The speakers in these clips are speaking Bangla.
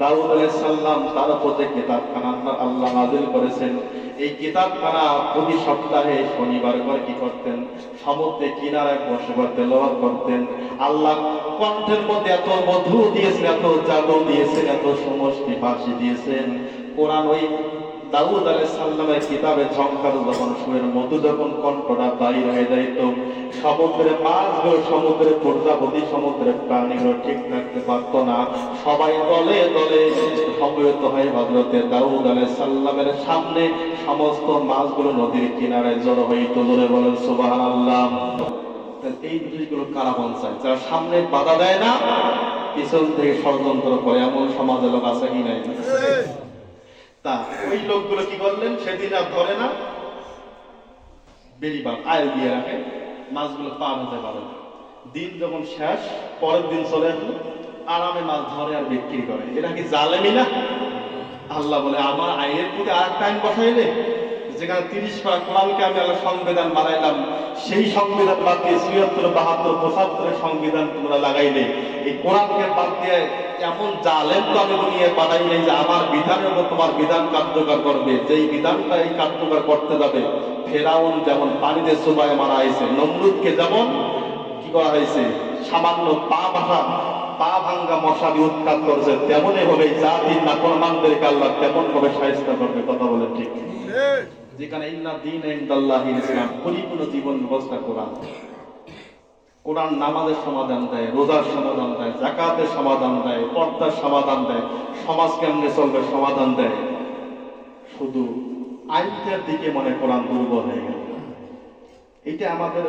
দাউদ আলাইহিস সালাম তার উপর যে কিতাবখানা আল্লাহ নাযিল করেছেন, এই কিতাবখানা প্রতি সপ্তাহে শনিবার করে কি করতেন? সমুদ্রে কিনারায় বসে বসে তেলাওয়াত করতেন। আল্লাহ কণ্ঠের মধ্যে এত মধু দিয়েছেন, এত জাদু দিয়েছেন, এত সমষ্টি বাসি দিয়েছেন। কোরআন ওই দাউদ আলাইহিস সালামের কিতাবে ঝংকার যখন সুরের মধু যখন কণ্ঠটা বাইর হয়ে যাইত, সমুদ্রের মাছগুলো, সমুদ্রের প্রজাপতি, সমুদ্রের প্রাণীগুলো ঠিক থাকতে পারত না। সবাই দলে দলে সমবেত হয়ে হযরতে দাউদ আলাইহিস সালামের সামনে সমস্ত মাছগুলো নদীর কিনারায় জড়ো হইত। জোরে বলেন সুবহানাল্লাহ। এই জিনিসগুলো কারা বাঁচায়? যারা সামনে বাধা দেয় না, পিছন থেকে ষড়যন্ত্র করে, এমন সমাজে লোক আছে কি নাই? তা ওই লোকগুলো কি করলেন? সেদিন আর ধরে না, বেরিবাদ আয় দিয়ে রাখে, মাছগুলো পার হতে পারে না। দিন যখন শেষ, পরের দিন চলে আসলো, আরামে মাছ ধরে আর বিক্রি করে। এটা কি জালেমি না? আল্লাহ বলে আমার আইনের প্রতি আর একটা আইন বসাইলে, যেখানে 30 পারা কোরআনকে আমি আল্লাহ সংবিধান বানাইলাম, সেই সংবিধান বাদ দিয়ে ৭৬, ৭২, ৭৫ সংবিধান তোমরা লাগাইলে, এই কোরআনকে বাদ দিয়ে এমন জালেম তো আমি দুনিয়ায় পাঠাই নাই যে আমার বিধানের উপর তোমার বিধান কার্যকর করবে। যেই বিধানটা এই কার্যকর করতে যাবে, ফেরাউন যেমন পানিতে চুবায় মারা হয়েছে, নমরুদকে যেমন কি করা হয়েছে, সামান্য পা ভাঙ্গা মশা দিয়ে উৎখাত করেছে, তেমনই হবে জাতির নাফরমানদেরকে আল্লাহ তেমন ভাবে শায়েস্তা করবে। কথা বলে ঠিক? যেখানে ইন্না দীন ইনদাল্লাহিল ইসলাম, পরিপূর্ণ জীবন ব্যবস্থা কোরআন। কোরআন নামাজের সমাধান দেয়, রোজার সমাধান দেয়, যাকাতের সমাধান দেয়, পর্দার সমাধান দেয়, সমাজ কেমনে চলবে সমাধান দেয়। শুধু আইনটার দিকে মনে কোরআন দুর্বল হয়ে গেল। এটা আমাদের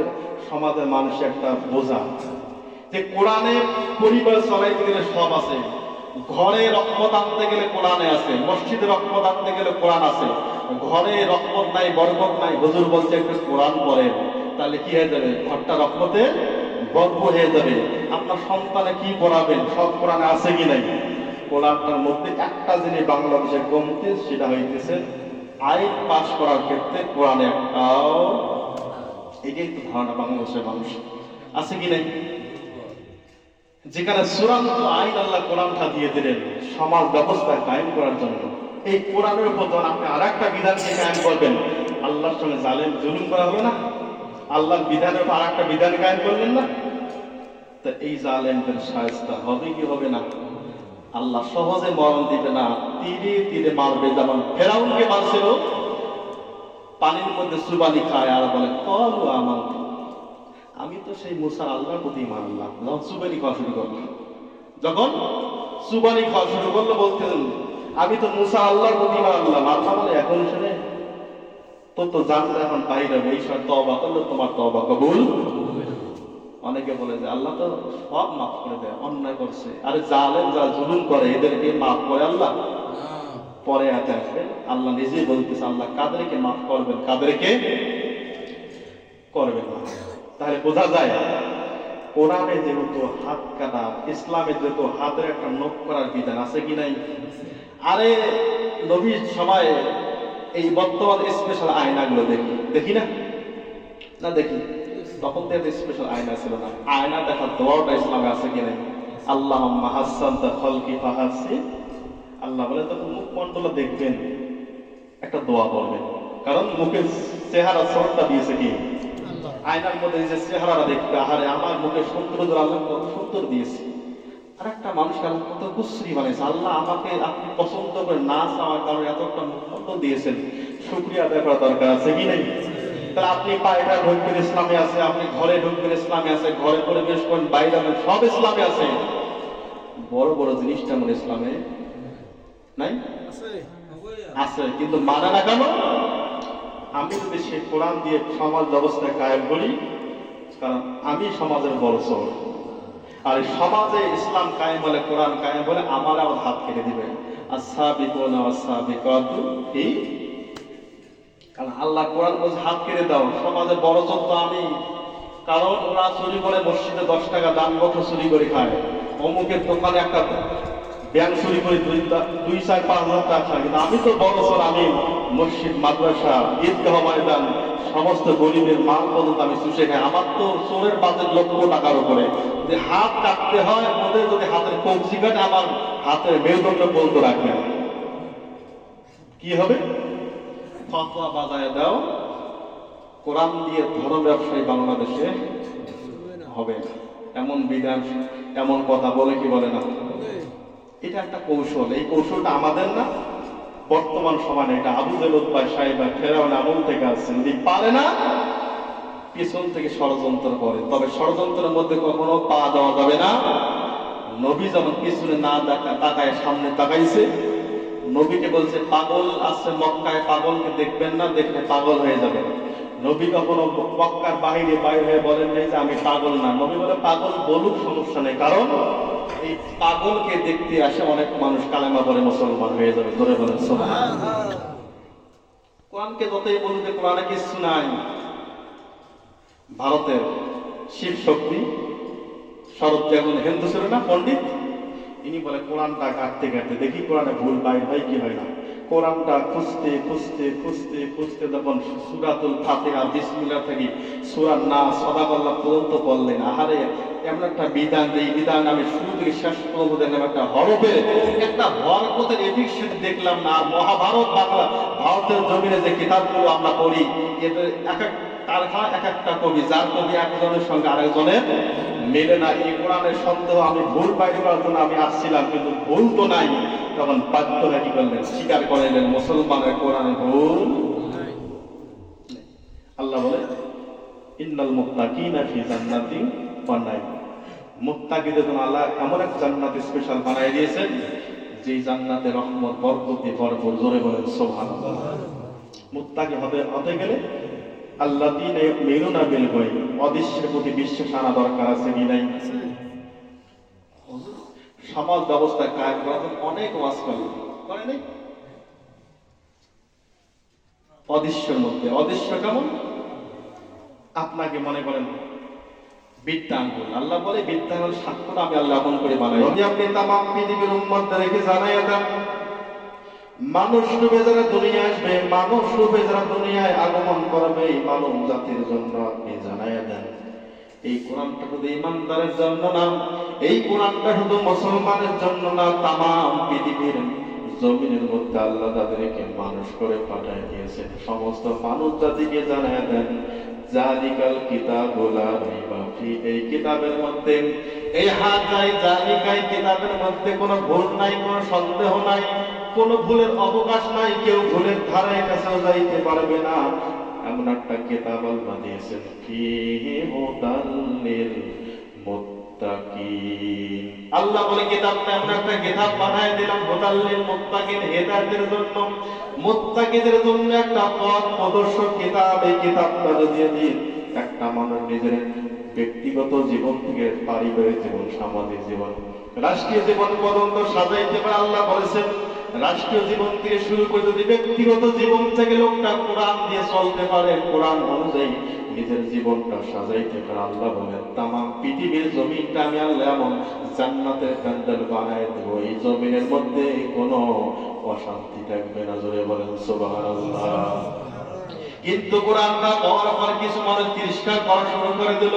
সমাজের মানুষের একটা বোঝা, যে কোরআনে পরিবার চলাইতে গেলে সব আছে। ঘরে রহমত আনতে গেলে কোরআনে আছে, মসজিদে রহমত আনতে গেলে কোরআন আছে। ঘরে রহমত নাই, বরকত নাই, হুজুর বলছে একটু কোরআন পড়েন, তাহলে কি হয়ে যাবে? ঘরটা রহমতে ভরপুর হয়ে যাবে। আপনার সন্তানে কি পড়াবেন, সব কোরআনে আছে কি নাই? কোরআনটার মধ্যে একটা জিনিস বাংলাদেশে কমতে, সেটা হইতেছে আইন পাশ করার ক্ষেত্রে কোরআনে একটাও, এটাই তো ধারণা বাংলাদেশের মানুষ আছে কি নাই? যেখানে চূড়ান্ত আইন আল্লাহ কোরআনটা দিয়ে দিলেন সমাজ ব্যবস্থা কায়েম করার জন্য, এই কোরআনের উপর যখন আপনি আর একটা বিধানকে কায়েম করবেন, আল্লাহর সঙ্গে জালেম জুলুম করা হবে না? আল্লাহর বিধানের উপর আর একটা বিধান কায়েম করলেন না? তা এই জালেমদের শায়েস্তা হবে কি হবে না? আল্লাহ সহজে মরণ দিবে না, তীরে তীরে মারবে। যেমন ফেরাউনকে মারছিল, পানির মধ্যে চুবানি খায় আর বলে কলু আমার, আমি তো সেই মুসা আল্লাহর প্রতি মানলাম। যখন চুবানি খাওয়া শুরু করলো, বলতেন আমি তো মুসা আল্লাহর প্রতি মানলাম। আল্লাহ বলে এখন শুনে তো জানতে এখন বাইরে হবে, এই সময় তওবা করলে তোমার তওবা কবুল। অনেকে বলে যে আল্লাহ তো সব মাফ করে দেয়, অন্যায় করছে। আরে জালেম যারা জুলুম করে এদেরকে মাফ করে আল্লাহ? পরে হাতে আসবে, আল্লাহ নিজেই বলতেছে আল্লাহ কাদেরকে মাফ করবেন, কাদেরকে করবেন না। তাহলে বোঝা যায় কোরআনে যেহেতু হাত কাটা, ইসলামে যেহেতু হাতের একটা নখ করার বিধান আছে কি নাই? আরে নবীর সময় এই বর্তমান স্পেশাল আয়নাগুলো দেখি না? না দেখি। তখন তো একটা স্পেশাল আয়না ছিল না। আয়না দেখার দোয়াটা ইসলামে আছে কি নাই? আল্লাহুম্মা হাসসানতা খালকি ফাহাসসিন। আল্লাহ বলে তখন মুখমণ্ডল দেখবেন, একটা দোয়া পড়বেন, কারণ মুখের চেহারা সরটা দিয়েছে কি? আয়নার মধ্যে যে চেহারাটা দেখবে, আহারে আমার মুখে 70 জন আল্লাহ কত সুন্দর দিয়েছে, আর একটা মানুষকে আল্লাহ কত কুশ্রী বানিয়েছে। আল্লাহ আমাকে আপনি পছন্দ করে না চাওয়ার কারণে এত একটা মুখমণ্ডল দিয়েছেন, শুকরিয়া আদায় করা দরকার আছে কি নাই? তাহলে আপনি পায়টা ঢুকবেন ইসলামে আছে, আপনি ঘরে ঢুকবেন ইসলামে আছে, ঘরে পরিবেশ করেন, বাইরে সব ইসলামে আছে। বড় বড় জিনিসটা আমার ইসলামে নাই? আছে, কিন্তু মানে না কেন? আমি যদি সে কোরআন দিয়ে সমাজ ব্যবস্থা কায়েম করি, কারণ আমি সমাজের বড় চোর, আর সমাজে ইসলাম কায়েম হলে, কোরআন কায়েম হলে আমার আবার হাত কেটে দিবে। আস-সাবিকুনা ওয়াস-সাবিকাতু কি? কারণ আল্লাহ কোরআন বলছে হাত কেটে দাও। সমাজে বড় চোর তো আমি, কারণ ওরা চুরি করে মসজিদে 10 টাকা দান বক্স চুরি করে খায়, অমুকের দোকানে একটা ব্যাংক চুরি করে 2-4-5 টাকা খায়। কিন্তু আমি তো বড় চোর, আমি মসজিদ, মাদ্রাসা, ঈদগাহ ময়দান, সমস্ত গরিবের মাল পর্যন্ত আমি চুষে খাই। আমার তো চোরের বাজেট লক্ষ টাকার উপরে। যে হাত কাটতে হয়, ওদের যদি হাতের কবজি কাটে, আমার হাতের মেরুদণ্ড পর্যন্ত রাখবে না। কি হবে? ফতোয়া বাজায় দাও, কোরআন দিয়ে ধর্ম ব্যবসায়ী বাংলাদেশে হবে না, এমন বিধান, এমন কথা বলে কি বলে না? এটা একটা কৌশল। এই কৌশলটা আমাদের না, বর্তমান সময়ে এটা আবু জেল উতবা সাহেব ফেরাউন আমল থেকে আসছে। যদি পারে না, পিছন থেকে ষড়যন্ত্র করে, তবে ষড়যন্ত্রের মধ্যে কখনো পা দেওয়া যাবে না। নবী যখন পিছনে না তাকায় সামনে তাকাইছে, নবীকে বলছে পাগল আছে মক্কায়, পাগলকে দেখবেন না, দেখলে পাগল হয়ে যাবে। নবী কখনো মক্কার বাইরে বাইরে হয়ে বলেন নাই যে আমি পাগল না। নবী বলে পাগল বলুক, সমস্যা নেই, কারণ এই পাগলকে দেখতে আসে অনেক মানুষ কালেমা পড়ে মুসলমান হয়ে যাবে। ধরে বলেন সুবহানাল্লাহ। কোরআনকে যতই বলুন যে কোরআনে কিছু নাই, ভারতের শিব শক্তি শরৎ একজন হিন্দু ছিল না, পণ্ডিত, ইনি বলে কোরআনটা ঘাটতে ঘাটতে দেখি কোরআনে ভুল বাইর হয় কি হয় না। কোরআনটা খুঁজতে খুঁজতে খুঁজতে খুঁজতে যখন সূরাতুল ফাতিহা বিসমিল্লাহ থেকে সূরা নাস সাদাকাল্লাহ পর্যন্ত পড়লেন, আহারে এমন একটা বিধান, এই বিধান আমি শুরু থেকে শেষ পর্যন্ত দেখলাম একটা হরফে একটা বরকতের এফিশিয়েন্ট দেখলাম না। আর মহাভারত বাংলা ভারতের জমিনে যে কিতাবগুলো আমরা পড়ি, এদের এক এক কারখানা এক একটা কবি, যার কবি একজনের সঙ্গে আরেকজনের মেলে না। এই কোরআনের সন্দেহ আমি ভুল বাইরে করার জন্য আমি আসছিলাম, কিন্তু ভুল তো নাই। তখন বাধ্য হয়ে কি করলেন? স্বীকার করলেন মুসলমানের কোরআনে ভুল। আল্লাহ বলে ইন্নাল মুত্তাকিনা ফি জান্নাতিন ওয়া নাঈম। মুত্তাকিদের জন্য আল্লাহ এমন এক জান্নাত স্পেশাল বানাই দিয়েছেন, যে জান্নাতে রহমত বরকতে ভরপুর। জোরে বলেন সুবহানাল্লাহ। মুত্তাকি হতে গেলে আল্লাযীনা ইউমিনুনা বিল গায়ব, অদৃশ্যের প্রতি বিশ্বাস আনা দরকার আছে কি নাই? সমাজ ব্যবস্থা কায়েম করার জন্য অনেক ওয়াজ করে নাই? অদৃশ্যের মধ্যে অদৃশ্য কেমন? আপনাকে মনে করেন বৃত্তাঙ্গুল, আল্লাহ বলে বৃত্তাঙ্গুল সাক্ষ্য আমি আল্লাহ এমন করে বানাই। যদি আপনি তামাম পৃথিবীর উম্মতদেরকে জানাইয়া দেন, মানুষ রূপে যারা দুনিয়া আসবে, মানুষ রূপে যারা দুনিয়ায় আগমন করবে, এই মানব জাতির জন্য আপনি জানাইয়া দেন, এই কোরআনটা শুধু ইমানদারের জন্য না, এই কোরআনটা শুধু মুসলমানের জন্য না, তামাম পৃথিবীর জমিনের মধ্যে আল্লাহ তাদেরকে মানুষ করে পাঠিয়ে দিয়েছেন। সমস্ত মানুষ জাতিকে জানাইয়া দেন, জালিকাল কিতাবুল লা রাইবা ফি, এই কিতাবের মধ্যে, এই হাজাই জালিকাই কিতাবের মধ্যে কোনো ভুল নাই, কোনো সন্দেহ নাই, কোনো ভুলের অবকাশ নাই, কেউ ভুলের ধারে কাছেও যাইতে পারবে না। এমন একটা কিতাব আল্লাহ দিয়েছেন, ফিহি হুদাল লিল মুত্তাকিন। আল্লাহ বলে কিতাবটা এমন একটা কিতাব বানায় দিলাম, হুদাল লিল মুত্তাকিন, হেদায়েতের জন্য, মুত্তাকিদের জন্য একটা পথ প্রদর্শক কিতাব। এই কিতাবটা যদি একটা মানুষ নিজের ব্যক্তিগত জীবন থেকে পারিবারিক জীবন, সামাজিক জীবন, রাষ্ট্রীয় জীবন পর্যন্ত সাজাইতে পারে। আল্লাহ বলেছেন রাষ্ট্রীয় জীবন থেকে শুরু করে যদি ব্যক্তিগত জীবন থেকে লোকটা কোরআন দিয়ে চলতে পারে, কোরআন অনুযায়ী নিজের জীবনটা সাজাইতে পারে, আল্লাহ বলেন তামাম পৃথিবীর জমিনটা আমি আল্লাহ এমন জান্নাতের প্যান্ডেল বানায় দেবো, এই জমিনের মধ্যে কোনো অশান্তি থাকবে না। জোরে বলেন সুবহানাল্লাহ। কিন্তু কোরআনটা পাওয়ার পর কিছু মানুষ তিরস্কার করা শুরু করে দিল,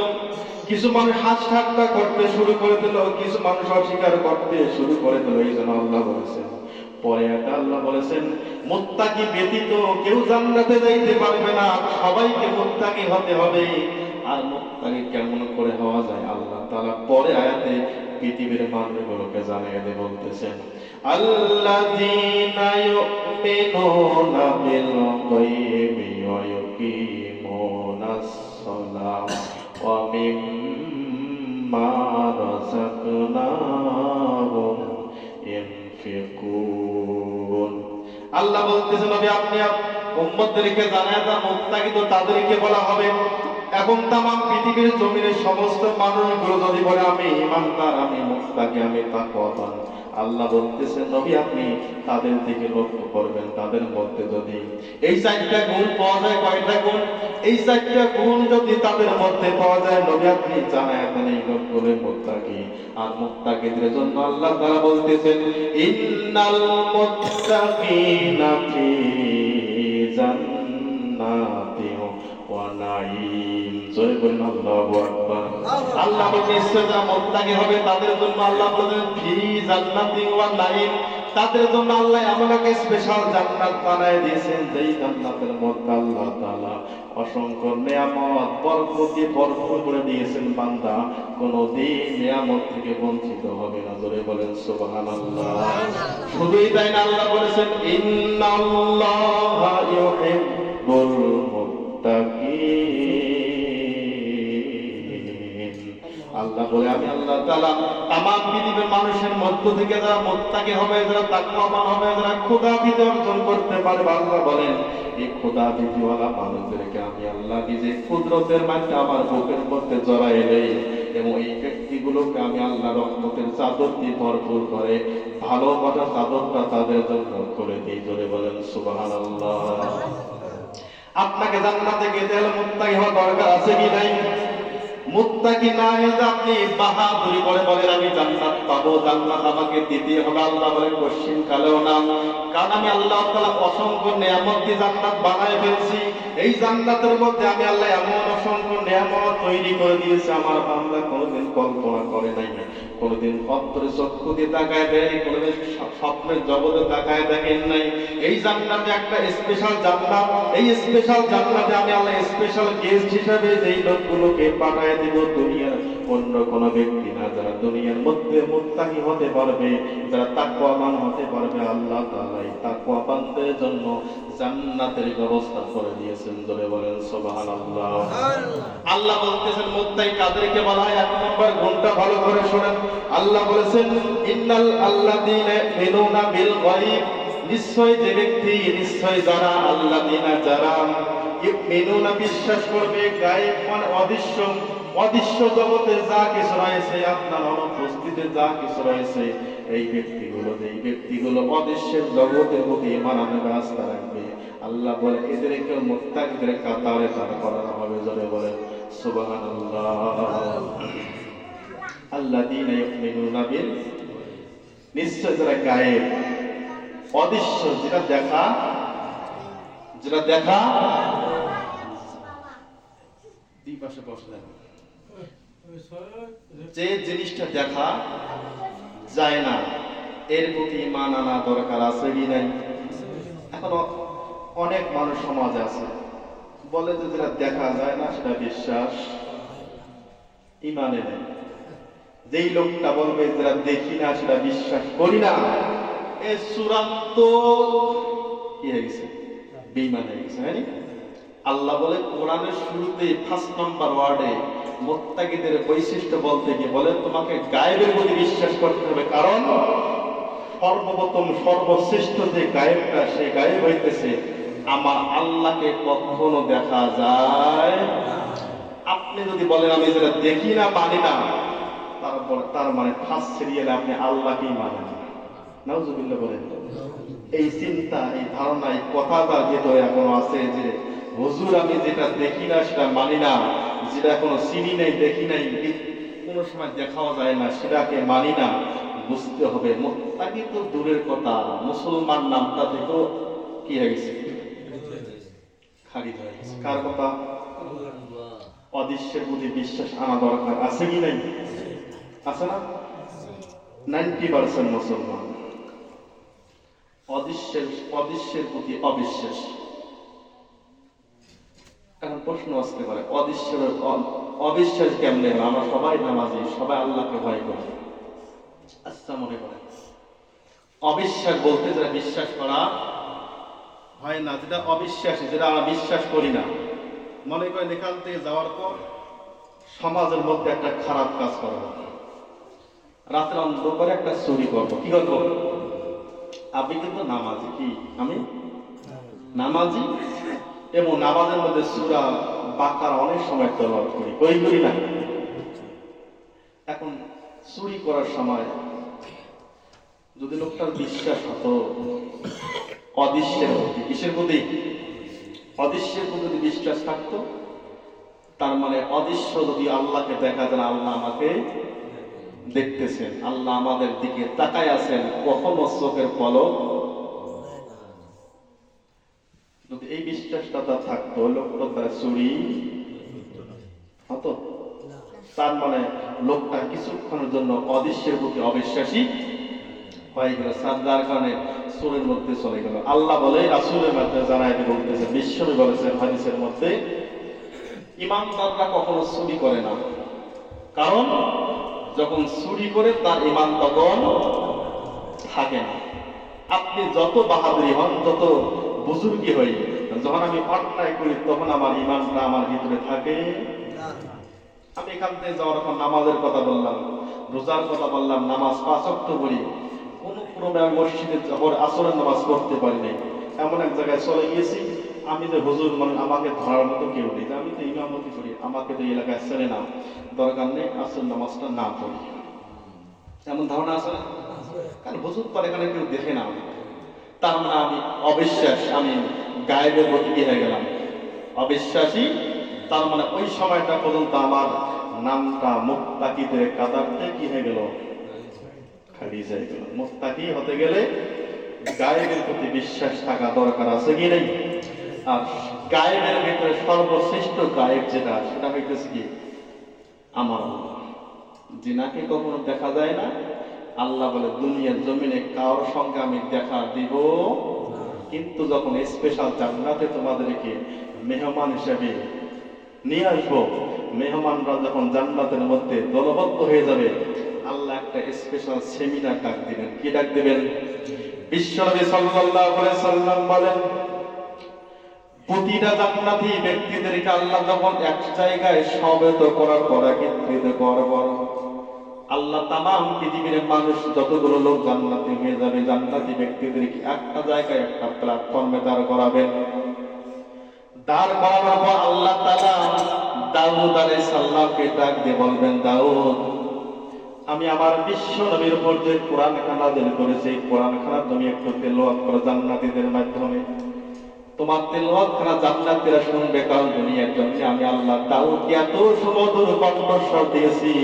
কিছু মানুষ হাস ঠাট্টা করতে শুরু করে দিল, কিছু মানুষ অস্বীকার করতে শুরু করে দিল। এই জন্য আল্লাহ বলেছেন, পরে একটা আল্লাহ বলেছেন মুত্তাকি ব্যতীত কেউ জান্নাতে যাইতে পারবে না, সবাইকে মুত্তাকি হতে হবে। আর মুত্তাকি কেমন করে হওয়া যায় আল্লাহ তাআলা পরে আয়াতে পৃথিবীর মানুষগুলোকে জানিয়ে দিয়ে বলতেছেন, আল্লাযীনা ইউমিনুনা বিল গায়বি ওয়া ইউকিমুনাস সালাত ওয়া মিম্মা রাযাকনাহুম ইউনফিকুন। আল্লাহ বলতেছেন নবী আপনি উম্মতদেরকে জানায় দেন, মুত্তাকি তো তাদেরকে বলা হবে। এখন তামাম পৃথিবীর জমিনের সমস্ত মানুষগুলো যদি বলে আমি ঈমানদার, আমি মুত্তাকি, আমি তাকওয়াবান, আল্লাহ বলতেছেন নবী আপনি তাদের দিকে লক্ষ্য করবেন, তাদের মধ্যে যদি এই চারটা গুণ পাওয়া যায়, কয়টা গুণ? এই চারটা গুণ যদি তাদের মধ্যে পাওয়া যায়, নবী আপনি জানায় দেন এই লোকগুলো মুত্তাকি। আর মুত্তাকিদের জন্য আল্লাহ তাআলা বলতেছেন ইন্নাল মুত্তাকিনা ফি জান্নাতিন ওয়া নাঈম। জোরে বলুন আল্লাহু আকবার। আল্লাহ বলেন নিশ্চয় যারা মুত্তাকি হবে তাদের জন্য আল্লাহ বলেন ফি জান্নাতি ওয়া নাঈম, তাদের জন্য আল্লাহ এমন একটা স্পেশাল জান্নাত বানায় দিয়েছেন যেই জান্নাতের মধ্যে আল্লাহ তাআলা অসংখ্য নিয়ামত বরকতে ভরপুর করে দিয়েছেন। বান্দা কোনদিন নিয়ামত থেকে বঞ্চিত হবে না। জোরে বলেন সুবহানাল্লাহ। শুধুই তাই না, আল্লাহ বলেছেন ইন্নাল্লাহা ইউহিব্বুল মুত্তাকিন। আল্লাহ বলে আমি আল্লাহ তাআলা তামাম পৃথিবীর মানুষের মধ্য থেকে যারা মুত্তাকি হবে, যারা তাকওয়াবান হবে, যারা খোদা ভীতি অর্জন করতে পারবে, আল্লাহ বলেন এই খোদা ভীতিওয়ালা মানুষদেরকে আমি আল্লাহ নিজে কুদরতের মাঝে আমার বুকের মধ্যে জড়াই দেই এবং এই ব্যক্তিগুলোকে আমি আল্লাহ রহমতের চাদর দিয়ে ভরপুর করে ভালোবাসার চাদরটা তাদের জন্য করে দিই। জোরে বলেন সুবহানাল্লাহ। আপনাকে জান্নাতে যেতে হলে মুত্তাকি হওয়ার দরকার আছে কি নাই? মুত্তাকি না হলে আপনি বাহাদুরি করে বলেন আমি জান্নাত পাবো, জান্নাত আমাকে দিতে হবে, আল্লাহ বলেন কোশ্চিন কালেও না। কারণ আমি আল্লাহ তাআলা অসংখ্য নিয়ামত দিয়ে জান্নাত বানায় ফেলছি। এই জান্নাতের মধ্যে আমি আল্লাহ এমন অসংখ্য নিয়ামত তৈরি করে দিয়েছি আমার বান্দা কোনোদিন কল্পনা করে নাই, কোনোদিন অন্তরে চক্ষু দিয়ে তাকায় দেয়, কোনোদিন স্বপ্নের জগতে তাকায় দেখেন নাই। এই জান্নাতে একটা স্পেশাল জান্নাত, এই স্পেশাল জান্নাতে আমি আল্লাহ স্পেশাল গেস্ট হিসেবে যেই লোকগুলোকে পাঠায় দেব দুনিয়ার অন্য কোন ব্যক্তি না, যারা দুনিয়ার মধ্যে মুত্তাকি হতে পারবে, যারা তাকওয়াবান হতে পারবে, আল্লাহ তাআলা এই তাকওয়াবানদের জন্য জান্নাতের ব্যবস্থা করে দিয়েছেন। জোরে বলেন সুবহানাল্লাহ। আল্লাহ বলতেছেন মুত্তাকি কাদেরকে বলা হয়? এক নম্বর গুণটা ভালো করে শুনেন। আল্লাহ বলেছেন ইন্নাল আল্লাযীনা ইউমিনুনা বিল গায়ব, নিশ্চয় যে ব্যক্তি, নিশ্চয় যারা আল্লাযীনা যারা ইউমিনুনা বিশ্বাস করবে, গায়ব মানে অদৃশ্য, অদৃশ্য জগতে যা কিছু রয়েছে, আপনার অনুপস্থিতিতে যা কিছু রয়েছে, এই ব্যক্তিগুলো অদৃশ্যের জগতের প্রতি ঈমান আনবে, আস্থা রাখবে। আল্লাহ বলে এদেরকে মুত্তাকিদের কাতারে দাঁড় করানো হবে। জোরে বলেন সুবহানাল্লাহ। আল্লাযীনা ইউমিনুনা বিল, নিশ্চয় যারা গায়েব অদৃশ্য, যেটা দেখা দুই পাশে বসলেন, যে জিনিসটা দেখা যায় না এর প্রতি ঈমান আনা দরকার আছে কি নাই? এখন অনেক মানুষ সমাজে আছে বলে যে যেটা দেখা যায় না সেটা বিশ্বাস, ঈমানে নেই। যেই লোকটা বলবে যেটা দেখি না সেটা বিশ্বাস করি না, এ চূড়ান্ত কি হয়ে গেছে? বেঈমান হয়ে গেছে। হ্যাঁ, আল্লাহ বলে কোরআনের শুরুতে ফার্স্ট নাম্বার ওয়ার্ডে মুত্তাকিদের বৈশিষ্ট্য বলতে গিয়ে বলে তোমাকে গায়েবের প্রতি বিশ্বাস করতে হবে, কারণ সর্বপ্রথম সর্বশ্রেষ্ঠ যে গায়েবটা, সেই গায়েব হইতেছে আমার আল্লাহকে কখনো দেখা যায়। আপনি যদি বলেন আমি যেটা দেখি না মানি না, তার মানে ফার্স্ট সিরিয়ালে আপনি আল্লাহকেই মানেন। নাউজুবিল্লাহ বলেন। এই চিন্তা, এই ধারণা, এই কথাটা যেটা এখনো আছে যে হুজুর আমি যেটা দেখি না সেটা মানি না, যেটা এখনো চিনি নাই, দেখি নাই, কোনো সময় দেখাও যায় না, সেটাকে মানি না। বুঝতে হবে মুত্তাকি তো দূরের কথা, মুসলমান নামটা থেকেও কি হয়ে গেছে? খারিজ হয়ে গেছে। কার কথা? অদৃশ্যের প্রতি বিশ্বাস আনা দরকার আছে কি নাই? আছে না? 90% মুসলমান অদৃশ্যের প্রতি অবিশ্বাস। এখন প্রশ্ন আসতে পারে অবিশ্বাস কেমনে হয়? আমরা সবাই নামাজি, সবাই আল্লাহকে ভয় করি। আচ্ছা, মনে করে অবিশ্বাস বলতে যেটা বিশ্বাস করা হয় না, যেটা অবিশ্বাসী, যেটা আমরা বিশ্বাস করি না। মনে করেন এখান থেকে যাওয়ার পর সমাজের মধ্যে একটা খারাপ কাজ করবো, রাতের অন্ধকারে একটা চুরি করবো, কি করবো? আপনি কিন্তু নামাজি, কি আমি নামাজি, এবং নামাজের মধ্যে সূরা বাকারা অনেক সময় তেলাওয়াত করি না। এখন চুরি করার সময় যদি লোকটার বিশ্বাস হতো অদৃশ্যের প্রতি, কিসের প্রতি? অদৃশ্যের প্রতি যদি বিশ্বাস থাকতো, তার মানে অদৃশ্য যদি আল্লাহকে দেখা যায়, আল্লাহ আমাকে দেখতেছেন, আল্লাহ আমাদের দিকে তাকায় আছেন, কখনো চোখের পলক, যদি এই বিশ্বাস বিশ্বাসটা তার থাকতো, লোকটা তার চুরি হতো। তার মানে লোকটা কিছুক্ষণের জন্য অদৃশ্যের প্রতি অবিশ্বাসী হয়ে গেল, যার কারণে চোরের মধ্যে চলে গেল। আল্লাহ বলে রাসূলের মাধ্যমে জানাইতে বলতেছে, বিশ্বনবী বলেছেন হাদিসের মধ্যে, ঈমানদাররা কখনো চুরি করে না, কারণ যখন চুরি করে তার ঈমান তখন থাকে না। আপনি যত বাহাদুরি হন, যত বুজুর্গি হই, যখন আমি অন্যায় করি তখন আমার ঈমানটা আমার ভিতরে থাকে। আমি এখান থেকে যাওয়ার এখন নামাজের কথা বললাম, রোজার কথা বললাম, নামাজ 5 ওয়াক্ত পড়ি, কোনো ক্রমে আমি মসজিদে জহর আসরের নামাজ পড়তে পারি নাই। এমন এক জায়গায় চলে গিয়েছি, আমি যে হুজুর মানে আমাকে ধরার মতো কেউ নেই, আমি তো ইমামতি করি, আমাকে তো এই এলাকায় ছেড়ে না, দরকার নেই আসর নামাজটা না পড়ি, এমন ধারণা আছে না? কারণ হুজুর তো এখানে কেউ দেখে না, তার মানে আমি অবিশ্বাস, আমি গায়েবের প্রতি কি হয়ে গেলাম, অবিশ্বাসী। তার মানে ওই সময়টা পর্যন্ত আমার নামটা মুত্তাকিদের কাতারতে কি হয়ে গেল, খারিজ হয়ে গেল। মুত্তাকি হতে গেলে গায়েবের প্রতি বিশ্বাস থাকা দরকার, আছে কি নেই? আর গায়েবের ভিতরে সর্বশ্রেষ্ঠ গায়েব যেটা, সেটা হইতেছে কি, আমার আল্লাহ, যিনাকে কখনো দেখা যায় না। আল্লাহ বলে দুনিয়ার জমিনে কারোর সঙ্গে আমি দেখা দিব, কিন্তু যখন স্পেশাল জান্নাতে তোমাদেরকে মেহমান হিসেবে নিয়ে আসবো, মেহমানরা যখন জান্নাতের মধ্যে দলবদ্ধ হয়ে যাবে, আল্লাহ একটা স্পেশাল সেমিনার ডাক দিবেন। কি ডাক দিবেন? বিশ্বনবী সাল্লাল্লাহু আলাইহি সাল্লাম বলেন, প্রতিটা জান্নাতি ব্যক্তিদেরকে আল্লাহ যখন এক জায়গায় সমবেত করার পর, একত্রিত করার পর, আল্লাহ তামাম পৃথিবীর মানুষ যতগুলো লোক জান্নাতি হয়ে যাবে, জান্নাতি ব্যক্তিদেরকে একটা জায়গায় একটা প্ল্যাটফর্মে দাঁড় করাবেন। দাঁড় করানোর পর আল্লাহ তাআলা দাউদ আলাইহিস সালামকে ডাক দিয়ে বলবেন, দাউদ, আমি আমার বিশ্ব নবীর উপর যে কোরআন খানা নাযিল করেছি, এই কোরআন খানা তুমি একটু তেলাওয়াত করো জান্নাতীদের মাধ্যমে। তোমার তেলাওয়াত খানা জান্নাতীরা শুনবে, কারণ দুনিয়ার জন্য আমি আল্লাহ দাউদকে এত সুমধুর কণ্ঠস্বর দিয়েছি।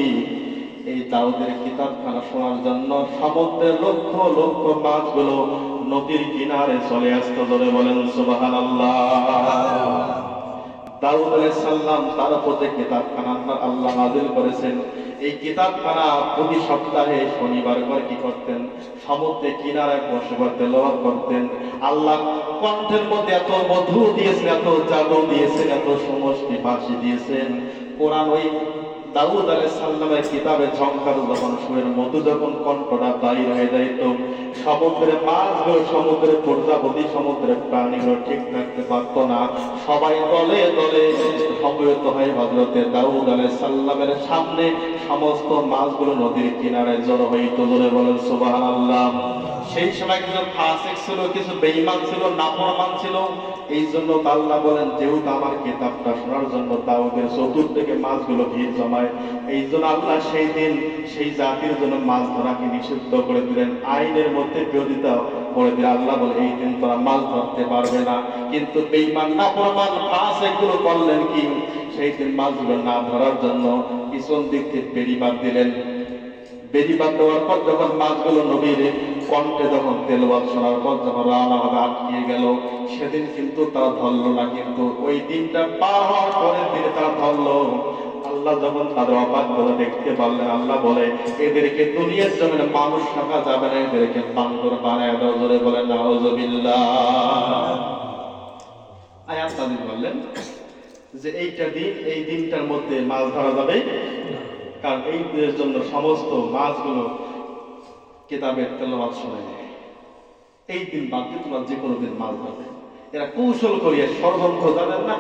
এই দাউদের কিতাবখানা শোনার জন্য সমুদ্রের লক্ষ লক্ষ মাছগুলো নদীর কিনারে চলে আসতো। ধরে বলেন সুবহানাল্লাহ। দাউদ আলাইহিস সালাম তার উপর যে কিতাবখানা আল্লাহ নাযিল করেছেন, এই কিতাবখানা প্রতি সপ্তাহে শনিবার করে কি করতেন, সমুদ্রের কিনারায় বসে তেলাওয়াত করতেন। আল্লাহ কণ্ঠের মধ্যে এত মধু দিয়েছেন, এত জাদু দিয়েছেন, এত সমষ্টি ভাষী দিয়েছেন। কোরআন ওই দাউদ আলাইহিস সালামের কিতাবে ঝংকার যখন সুরের মধু যখন কণ্ঠটা বাইর হয়ে যাইত, সমুদ্রের মাছগুলো, সমুদ্রের প্রজাপতি, সমুদ্রের প্রাণীগুলো ঠিক থাকতে পারতো না, সবাই দলে দলে সমবেত হয়ে হযরতে দাউদ আলাইহিস সালামের সামনে সমস্ত মাছগুলো নদীর কিনারায় জড়ো হইত। জোরে বলেন সুবহানাল্লাহ। সেই সময় কিছু ফাসিক ছিল, কিছু বেঈমান ছিল, নাফরমান ছিল। এই জন্য আল্লাহ বলেন, যেহেতু আমার কিতাবটা শোনার জন্য দাউদের চতুর্দিকে মাছগুলো ভিড় জমায়, এই জন্য আল্লাহ সেই দিন সেই জাতির জন্য মাছ ধরাকে নিষিদ্ধ করে দিলেন, আইনের মধ্যে বিরোধিতা করে দিলেন। আল্লাহ বলে, এই দিন তোরা মাছ ধরতে পারবে না। কিন্তু বেঈমান নাফরমান ফাসিক গুলো করলেন কি, সেই দিন মাছগুলো না ধরার জন্য পিছন দিক থেকে বেড়িবাঁধ দিলেন। বেড়িবাঁধ দেওয়ার পর যখন মাছগুলো নবীর কণ্ঠে যখন তেলাওয়াত শোনার পর যখন রওনা হবে আটকিয়ে গেল, সেদিন কিন্তু তারা ধরলো না। কিন্তু ওই দিনটা পার হওয়ার পরের দিনে তারা ধরলো। আল্লাহ যখন তাদের অবাধ্যতা দেখতে পারলেন, আল্লাহ বলে, এদেরকে দুনিয়ার জমিনে মানুষ রাখা যাবে না, এদেরকে বান্দর বানায় দাও। জোরে বলেন নাউযুবিল্লাহ। আয়াত নাযিল করলেন যে এইটা দিন, এই দিনটার মধ্যে মাছ ধরা যাবে, কারণ এই দিনের জন্য সমস্ত মাছগুলো কিতাবের তেলাওয়াত শুনে নেয়। এই দিন বাদ দিয়ে তোমরা যে কোনো দিন মাছ ধরবে। এরা কৌশল করিয়া ষড়যন্ত্র, জানেন না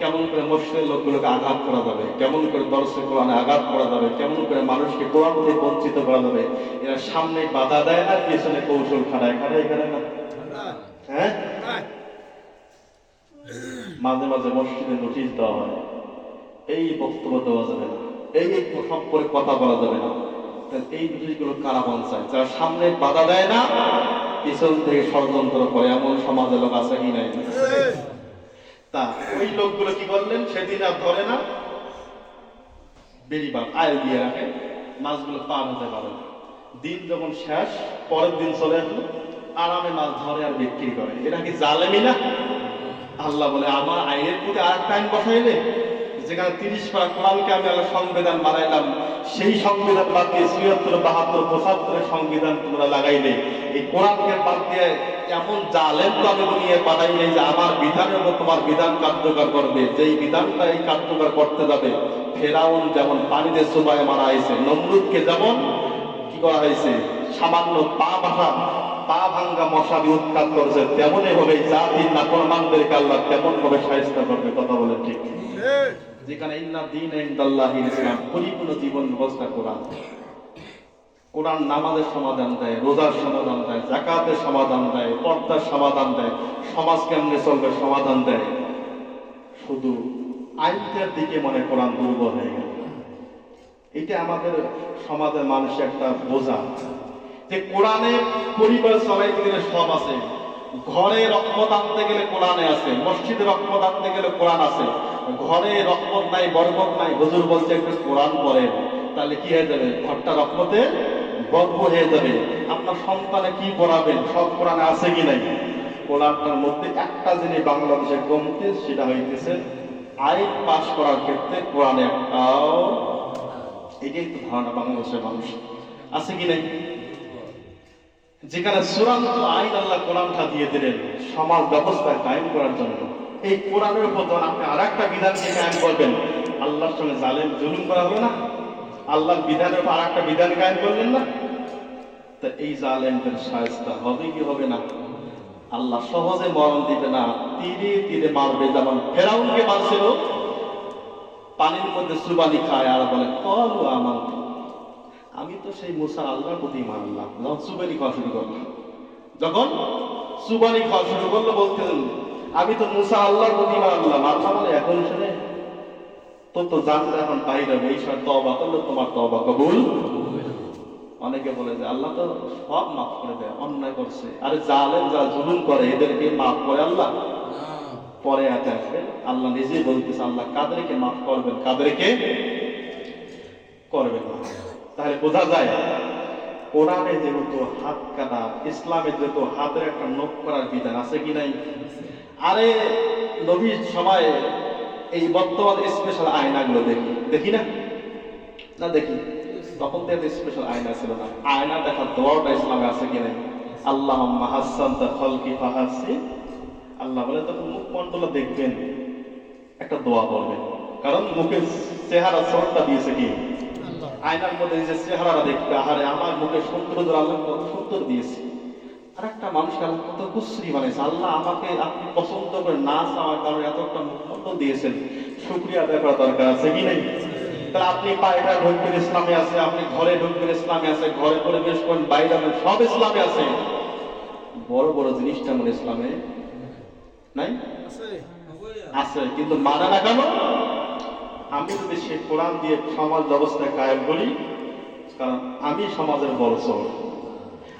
কেমন করে মসজিদের লোকগুলোকে আঘাত করা যাবে, কেমন করে দর্শক কোরআনে আঘাত করা যাবে, কেমন করে মানুষকে কোরআন থেকে বঞ্চিত করা যাবে। এরা সামনে বাধা দেয় না, পিছনে কৌশল খাড়ায় না। হ্যাঁ, মাঝে মাঝে মসজিদে নোটিশ দেওয়া হয়, এই বক্তব্য দেওয়া যাবে না, এই সম্পর্কে কথা বলা যাবে না। এই বিষয়গুলো কারা বাঞ্চায়? যারা সামনে বাধা দেয় না, পিছন থেকে ষড়যন্ত্র করে, এমন সমাজের লোক আছে কি নাই? তা ওই লোকগুলো কি করলেন, সেদিন আর ধরে না, বেড়িবাঁধ আয় দিয়ে রাখে, মাছগুলো পার হতে পারে না। দিন যখন শেষ, পরের দিন চলে আসলো, আরামে মাছ ধরে আর বিক্রি করে। এটা কি জালেমি না? আল্লাহ বলে আমার আইনের প্রতি আর একটা আইন বসাইলে, যেখানে 30 পারা কোরআনকে আমি আল্লাহ সংবিধান বানাইলাম, সেই সংবিধান বাদ দিয়ে ৭৬, ৭২, ৭৫ সংবিধান তোমরা লাগাইলে, এই কোরআনকে বাদ দিয়ে এমন জালেম তো আমি দুনিয়ায় পাঠাইলে যে আমার বিধানের উপর তোমার বিধান কার্যকর করবে, যেই বিধানটা এই কার্যকর করতে যাবে, ফেরাউন যেমন পানিতে চুবায় মারা হয়েছে, নমরুদকে যেমন কি করা হয়েছে, সামান্য পা ভাঙ্গা মশা দিয়ে উৎখাত করেছে, তেমনই ভাবে জাতির নাফরমানদেরকে আল্লাহ তেমন ভাবে শায়েস্তা করবে। কথা বলেন ঠিক? যেখানে ইন্না দীন ইনদাল্লাহিল ইসলাম, পরিপূর্ণ জীবন ব্যবস্থা কোরআন। কোরআন নামাজের সমাধান দেয়, রোজার সমাধান দেয়, যাকাতের সমাধান দেয়, পর্দার সমাধান দেয়, সমাজ কেমনে চলবে সমাধান দেয়। শুধু আইনটার দিকে মনে কোরআন দুর্বল হয়ে গেল। এটা আমাদের সমাজের মানুষের একটা বোঝা যে কোরআনে পরিবার চলাইতে গেলে সব আছে, ঘরে রহমত আনতে গেলে কোরআনে আছে, মসজিদে রহমত আনতে গেলে কোরআন আছে। ঘরে রহমত নাই, বরকত নাই, হুজুর বলছে একটু কোরআন পড়েন, তাহলে কি হয়ে যাবে? ঘরটা রহমতে ভরপুর হয়ে যাবে। আপনার সন্তানে কি পড়াবেন, সব কোরআনে আছে কি নাই? কোরআনটার মধ্যে একটা জিনিস বাংলাদেশে কমতে, সেটা হইতেছে আইন পাস করার ক্ষেত্রে কোরআনে একটাও, এটাই তো ধারণা বাংলাদেশের মানুষ আছে কি নাই? যেখানে চূড়ান্ত আইন আল্লাহ কোরআনটা দিয়ে দিলেন সমাজ ব্যবস্থা কায়েম করার জন্য। এই কোরআনের উপর যখন আপনি আর একটা বিধানকে কায়েম করবেন, আল্লাহর সঙ্গে জালেম জুলুম করা হবে না? আল্লাহর বিধানের উপর আর একটা বিধান কায়েম করলেন না? তা এই জালেমদের শায়েস্তা হবে কি হবে না? আল্লাহ সহজে মরণ দিবে না, তীরে তীরে মারবে। যেমন ফেরাউনকে মারছিল, পানির মধ্যে সুবানি খায় আর বলে কলু আমার, আমি তো সেই মুসা আল্লাহর প্রতি মানলাম। যখন সুবানি খাওয়া শুরু করলাম, যখন সুবানি খাওয়া শুরু করলো, বলতেন আমি তো মুসা আল্লাহর প্রতি মানলাম। আল্লাহ বলে এখন শুনে তোর তো জানতে এখন বাইরে হবে, এই সময় তওবা করলে তোমার তওবা কবুল। অনেকে বলে যে আল্লাহ তো সব মাফ করে দেয়, অন্যায় করছে। আরে জালেম যারা জুলুম করে এদেরকে মাফ করে আল্লাহ? পরে আয়াতে আসবে আল্লাহ নিজেই বলতেছে আল্লাহ কাদেরকে মাফ করবেন, কাদেরকে করবেন না। তাহলে বোঝা যায় কোরআনে যেহেতু হাত কাটা, ইসলামে যেহেতু হাতের একটা নখ করার বিধান আছে কি নাই? আরে নবীর সময় এই বর্তমান স্পেশাল আয়নাগুলো দেখি না? না দেখি। তখন তো এত স্পেশাল আয়না ছিল না। আয়না দেখার দোয়াটা ইসলামে আছে কি নাই? আল্লাহুম্মা হাসানতা খালকি ফাহাসিন। আল্লাহ বলে তখন মুখমণ্ডল দেখবেন, একটা দোয়া করবেন, কারণ মুখের চেহারা সরটা দিয়েছে কি? আয়নার মধ্যে যে চেহারাটা দেখবে, আহারে আমার মুখে ৭০ জন আল্লাহ কত সুন্দর দিয়েছে, আর একটা মানুষকে আল্লাহ কত কুশ্রী বানিয়েছে। আল্লাহ আমাকে আপনি পছন্দ করে না চাওয়ার কারণে এত একটা মুখমণ্ডল দিয়েছেন, শুকরিয়া আদায় করা দরকার আছে কি নাই? তাহলে আপনি পায়টা ঢুকবেন ইসলামে আছে, আপনি ঘরে ঢুকবেন ইসলামে আছে, ঘরে পরিবেশ করেন, বাইরে সব ইসলামে আছে। বড় বড় জিনিসটা আমার ইসলামে নাই? আছে, কিন্তু মানে না কেন? আমি যদি সে কোরআন দিয়ে সমাজ ব্যবস্থা কায়েম করি, কারণ আমি সমাজের বড় চোর,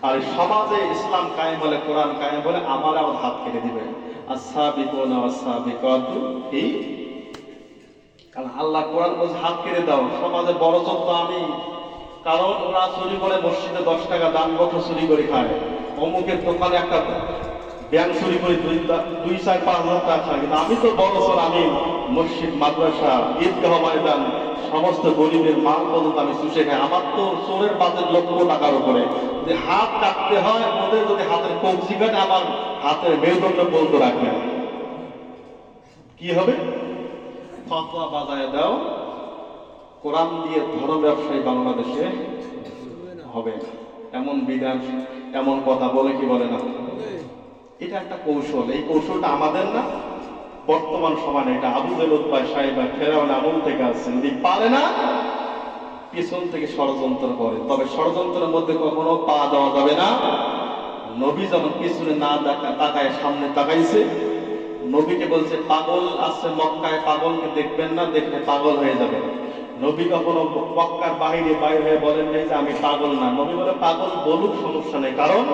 আর সমাজে ইসলাম কায়েম হলে, কোরআন কায়েম হলে আমার আবার হাত কেটে দিবে। আস-সাবিকুনা ওয়াস-সাবিকাতু ফি, কারণ আল্লাহ কোরআন বলছে হাত কেটে দাও। সমাজে বড় চোর তো আমি, কারণ ওরা চুরি করে মসজিদে 10 টাকা দান বছর চুরি করে খায়, অমুকের দোকানে একটা ব্যাংক চুরি করে 2-4-5 টাকা খায়। কিন্তু আমি তো বড় চোর, আমি মসজিদ, মাদ্রাসা, ঈদগাহ ময়দান, সমস্ত গরিবের মাল পর্যন্ত আমি চুষে খাই। আমার তো চোরের বাজেট লক্ষ টাকার উপরে। যে হাত কাটতে হয়, ওদের যদি হাতের কবজি কাটে, আমার হাতের মেরুদণ্ড পর্যন্ত রাখবে না। কি হবে? ফতোয়া বাজায় দাও, কোরআন দিয়ে ধর্ম ব্যবসায়ী বাংলাদেশে হবে না। এমন বিধান, এমন কথা বলে কি বলে না? এটা একটা কৌশল। এই কৌশলটা আমাদের না, বর্তমান সময় এটা আবু জেল উতবা সাহেব ফেরাউন আমল থেকে আসছে। যদি পারে না, পিছন থেকে ষড়যন্ত্র করে, তবে ষড়যন্ত্রের মধ্যে কখনো পা দেওয়া যাবে না। নবী যখন পিছনে না তাকায় সামনে তাকাইছে, নবীকে বলছে পাগল আছে মক্কায়, পাগলকে দেখবেন না, দেখলে পাগল হয়ে যাবে। নবী কখনো মক্কার বাইরে বাইরে হয়ে বলেন নাই যে আমি পাগল না। নবী বলে পাগল বলুক, সমস্যা নেই, কারণ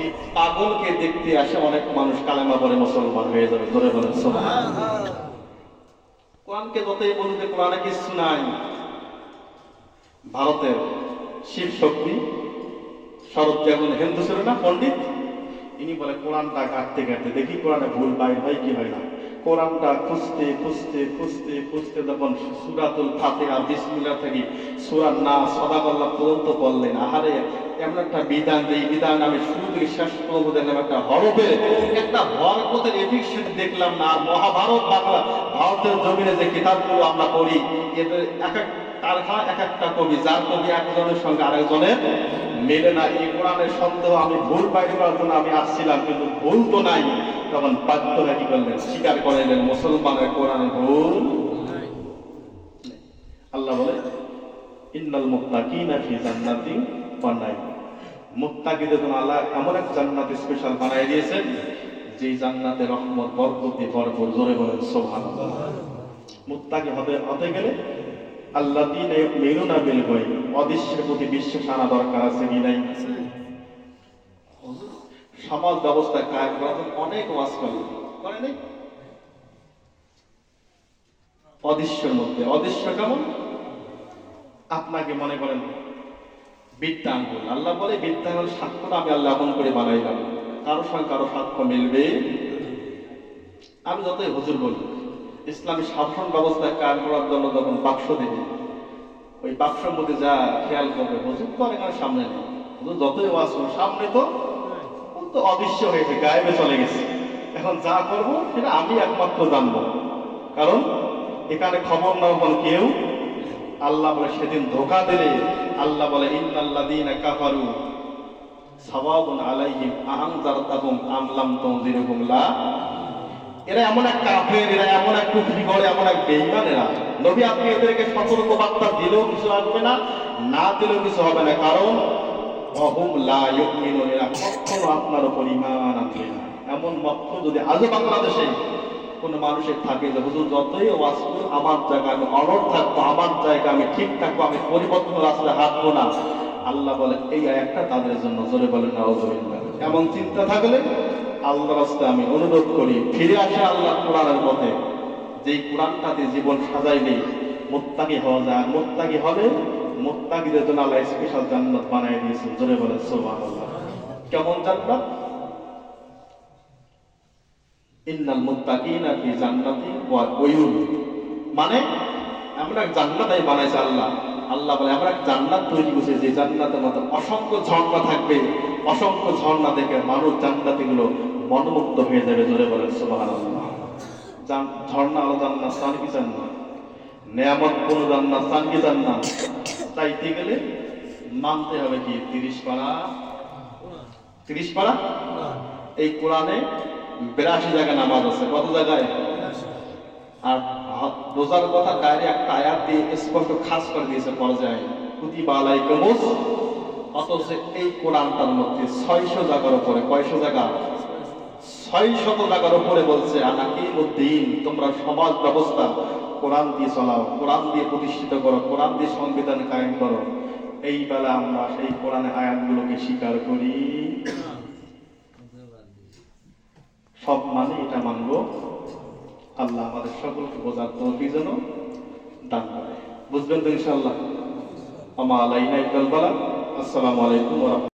এই পাগলকে দেখতে আসে অনেক মানুষ কালেমা পড়ে মুসলমান হয়ে যাবে। ধরে বলেন সুবহানাল্লাহ। কোরআনকে যতই বলতে, কোরআনে কিছু নাই। ভারতের শিব শক্তি শরৎ, যেমন হিন্দু ছিল না পণ্ডিত, ইনি বলে কোরআনটা কাটতে কাটতে দেখি কোরআনে ভুল বাইর হয় কি হয় না। কোরআনটা খুঁজতে খুঁজতে খুঁজতে খুঁজতে যখন সূরাতুল ফাতিহা বিসমিল্লাহ থেকে সূরা নাস সাদাকাল্লাহ পর্যন্ত পড়লেন, আহারে এমন একটা বিধান, যে বিধান আমি শুরু থেকে শেষ পর্যন্ত দেখলাম একটা হরফে একটা বরকতের এফিশিয়েন্ট দেখলাম না। আর মহাভারত বাংলা ভারতের জমিনে যে কিতাবগুলো আমরা পড়ি, এদের এক এক কারখানা এক একটা কবি, যার কবি একজনের সঙ্গে আরেকজনের মেলে না। এই কোরআনের সন্দেহ আমি ভুল বাইর করার জন্য আমি আসছিলাম, কিন্তু ভুল তো নাই। তখন বাধ্য হয়ে কি করলেন, স্বীকার করলেন মুসলমানের কোরআনে ভুল। আল্লাহ বলে ইন্নাল মুত্তাকিনা ফি জান্নাতিন ওয়া নাঈম, মুত্তাকিদের জন্য আল্লাহ এমন এক জান্নাত স্পেশাল বানাই দিয়েছেন, যে জান্নাতে রহমত বরকতে ভরপুর। জোরে বলেন সুবহানাল্লাহ। মুত্তাকি হতে গেলে আল্লাযীনা ইউমিনুনা বিল গায়ব, অদৃশ্যের প্রতি বিশ্বাস আনা দরকার আছে কি নাই? সমাজ ব্যবস্থা কায়েম করার জন্য অনেক ওয়াজ করে নাই? অদৃশ্যের মধ্যে অদৃশ্য কেমন? আপনাকে মনে করেন বৃত্তাঙ্গুল, আল্লাহ বলে বৃত্তাঙ্গুল সাক্ষ্যটা আমি আল্লাহ এমন করে বানাইলাম, কারো সঙ্গে কারো সাক্ষ্য মিলবে। আমি যতই হুজুর বলি, ইসলামী শাসন ব্যবস্থা কায়েম করার জন্য যখন বাক্স দেবে, ওই বাক্সের মধ্যে যা খেয়াল করবে, হুজুর তো এখানে সামনে নেই, হুজুর যতই ওয়াজ করবে সামনে তো অদৃশ্য হয়েছে, গায়েবে চলে গেছে। এখন যা করব সেটা আমি একমাত্র জানবো, কারণ এখানে খবর নেওয়ার কেউ। আল্লাহ বলে সেদিন ধোঁকা দিলে, আল্লাহ বলে ইন্নাল্লাযীনা কাফারু সাওয়াউন আলাইহিম আনজারতাহুম আম লাম তুনজিরহুম লা। এরা এমন এক কাফের, এরা এমন এক কুফরি করে, এমন এক বেঈমান। এরা নবী আপনি এদেরকে সতর্ক বার্তা দিলেও কিছু আসবে না, না দিলেও কিছু হবে না, কারণ ওয়াহুম লা ইউমিনুন, এরা কখনো আপনার উপর ঈমান আনবে না। এমন মত যদি আজও বাংলাদেশে কোন মানুষের থাকে যে হুজুর যতই ওয়াজ করুন আমার জায়গায় আমি অনড় থাকবো, আমার জায়গায় আমি ঠিক থাকবো, আমি পরিবর্তন রাস্তায় হাঁটবো না, আল্লাহ বলে এই আয়াতটা তাদের জন্য। জোরে বলেন নাউযুবিল্লাহ। এমন চিন্তা থাকলে আল্লাহর রাস্তায় আমি অনুরোধ করি, ফিরে আসে আল্লাহ কোরআনের পথে। যেই কোরআনটাতে জীবন সাজাইলে মুত্তাকি হওয়া যায়। মুত্তাকি হলে মুত্তাকিদের জন্য আল্লাহ স্পেশাল জান্নাত বানাই দিয়েছেন। জোরে বলেন সুবহানাল্লাহ। কেমন জান্নাত? ইন্নাল মুত্তাকিনা ফি জান্নাতিন ওয়া উয়ুন, মানে আমরা এক জান্নাতই বানাইছে আল্লাহ। আল্লাহ বলে আমরা এক জান্নাত তৈরি করেছি, যে জান্নাতের মধ্যে অসংখ্য ঝর্ণা থাকবে। অসংখ্য ঝর্ণা দেখে মানুষ জান্নাতীগুলো মনোমুগ্ধ হয়ে যাবে। জোরে বলেন সুবহানাল্লাহ। ঝর্ণা আলো জান্নাত, চান কি চান না? নেয়ামত কোন জান্নাত, চান কি চান না? চাইতে গেলে মানতে হবে কি 30 পারা। 30 পারা এই কোরআনে 82 জায়গায় নামাজ আছে। কত জায়গায়? আর রোজার কথা ডাইরেক্ট একটা আয়াত দিয়ে স্পষ্ট খাস করে দিয়েছে পর্যায়ে, কুতিবা আলাইকুমুস। অথচ এই কোরআনটার মধ্যে 600 জায়গার উপরে, কয়শো জায়গা? 600 জায়গার উপরে বলছে আনাকিমুদ্দিন, তোমরা সমাজ ব্যবস্থা কোরআন দিয়ে চলাও, কোরআন দিয়ে প্রতিষ্ঠিত করো, কোরআন দিয়ে সংবিধান কায়েম করো। এই বেলা আমরা সেই কোরআনের আয়াতগুলোকে স্বীকার করি, সব মানে এটা মানবো। আল্লাহ আমাদের সকলকে বোঝার তৌফিক যেন দান করে। বুঝবেন তো ইনশাআল্লাহ। আমা আলাইনা ইল্লাল বালাগ। আসসালামু আলাইকুম ওয়া রাহমাতুল্লাহ।